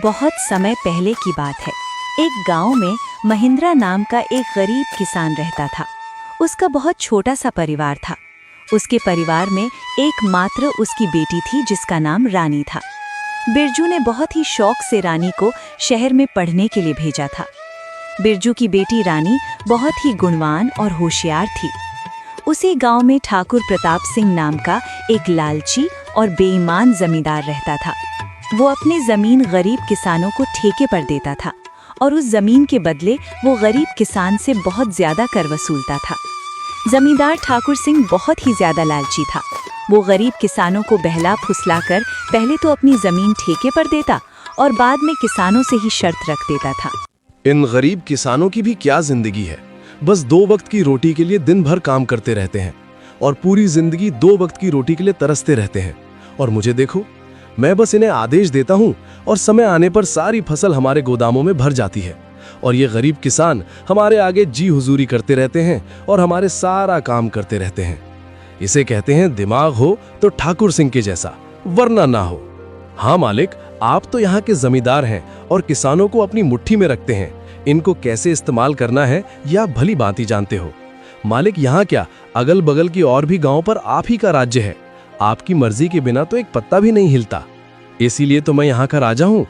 बहुत समय पहले की बात है। एक गांव में महिंद्रा नाम का एक गरीब किसान रहता था। उसका बहुत छोटा सा परिवार था। उसके परिवार में एकमात्र उसकी बेटी थी जिसका नाम रानी था। बिरजू ने बहुत ही शौक से रानी को शहर में पढ़ने के लिए भेजा था। बिरजू की बेटी रानी बहुत ही गुणवान और होशियार थी। उसी गांव में ठाकुर प्रताप सिंह नाम का एक लालची और बेईमान जमींदार रहता था। वो अपनी जमीन गरीब किसानों को ठेके पर देता था और उस जमीन के बदले वो गरीब किसान से बहुत ज्यादा कर वसूलता था। जमींदार ठाकुर सिंह बहुत ही ज्यादा लालची था। वो गरीब किसानों को बहला फुसलाकर पहले तो अपनी जमीन ठेके पर देता और बाद में किसानों से ही शर्त रख देता था। इन गरीब किसानों की भी क्या जिंदगी है, बस 2 वक्त की रोटी के लिए दिन भर काम करते रहते हैं और पूरी जिंदगी 2 वक्त की रोटी के लिए तरसते रहते हैं। और मुझे देखो, मैं बस इन्हें आदेश देता हूँ और समय आने पर सारी फसल हमारे गोदामों में भर जाती है और ये गरीब किसान हमारे आगे जी हुजूरी करते रहते हैं और हमारे सारा काम करते रहते हैं। इसे कहते हैं दिमाग हो तो ठाकुर सिंह के जैसा, वरना ना हो। हाँ मालिक, आप तो यहाँ के जमींदार हैं और किसानों को अपनी मुट्ठी में रखते हैं। इनको कैसे इस्तेमाल करना है यह आप भली भांति जानते हो। मालिक, यहाँ क्या, अगल बगल की और भी गांव पर आप ही का राज्य है। आपकी मर्जी के बिना तो एक पत्ता भी नहीं हिलता। इसीलिए तो मैं यहाँ का राजा हूँ।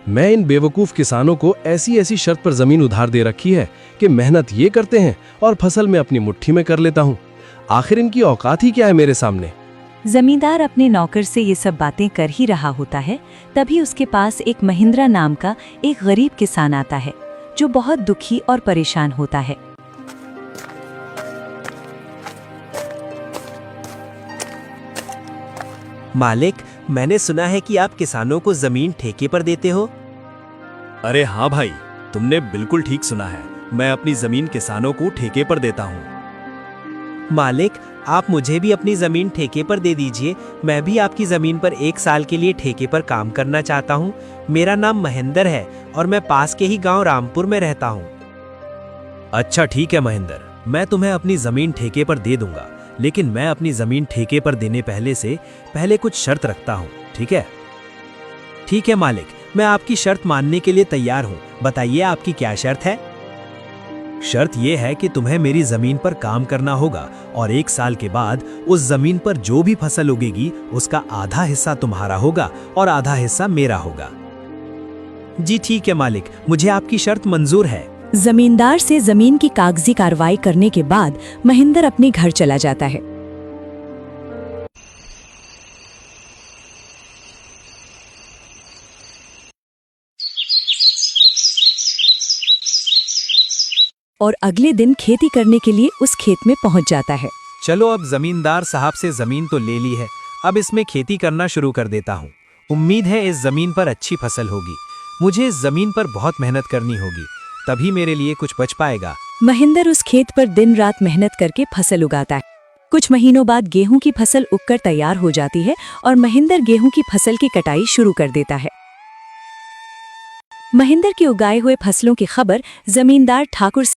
मैं इन बेवकूफ किसानों को ऐसी ऐसी शर्त पर जमीन उधार दे रखी है कि मेहनत ये करते हैं और फसल में अपनी मुट्ठी में कर लेता हूँ। आखिर इनकी औकात ही क्या है मेरे सामने। जमींदार अपने नौकर से ये सब बातें कर ही रहा होता है, तभी उसके पास एक महिंद्रा नाम का एक गरीब किसान आता है जो बहुत दुखी और परेशान होता है। मालिक, मैंने सुना है कि आप किसानों को जमीन ठेके पर देते हो। अरे हाँ भाई, तुमने बिल्कुल ठीक सुना है। मैं अपनी जमीन किसानों को ठेके पर देता हूँ। मालिक, आप मुझे भी अपनी जमीन ठेके पर दे दीजिए। मैं भी आपकी जमीन पर 1 साल के लिए ठेके पर काम करना चाहता हूँ। मेरा नाम महेंद्र है और मैं पास के ही गांव रामपुर में रहता हूँ। अच्छा ठीक है महेंद्र, मैं तुम्हें अपनी जमीन ठेके पर दे दूंगा, लेकिन मैं अपनी जमीन ठेके पर देने पहले कुछ शर्त रखता हूँ, ठीक है? ठीक है मालिक, मैं आपकी शर्त मानने के लिए तैयार हूँ। बताइए आपकी क्या शर्त है? शर्त यह है कि तुम्हें मेरी जमीन पर काम करना होगा और 1 साल के बाद उस जमीन पर जो भी फसल उगेगी उसका आधा हिस्सा तुम्हारा होगा और आधा हिस्सा मेरा होगा। जी ठीक है मालिक, मुझे आपकी शर्त मंजूर है। जमींदार से जमीन की कागजी कार्रवाई करने के बाद महिंद्र अपने घर चला जाता है। और अगले दिन खेती करने के लिए उस खेत में पहुंच जाता है। चलो, अब जमींदार साहब से जमीन तो ले ली है, अब इसमें खेती करना शुरू कर देता हूँ। उम्मीद है इस जमीन पर अच्छी फसल होगी। मुझे इस जमीन पर बहुत मेहनत करनी होगी, तभी मेरे लिए कुछ बच पाएगा। महिंद्र उस खेत पर दिन रात मेहनत करके फसल उगाता है। कुछ महीनों बाद गेहूं की फसल उगकर तैयार हो जाती है और महिंद्र गेहूं की फसल की कटाई शुरू कर देता है। महिंद्र के उगाए हुए फसलों की खबर जमींदार ठाकुर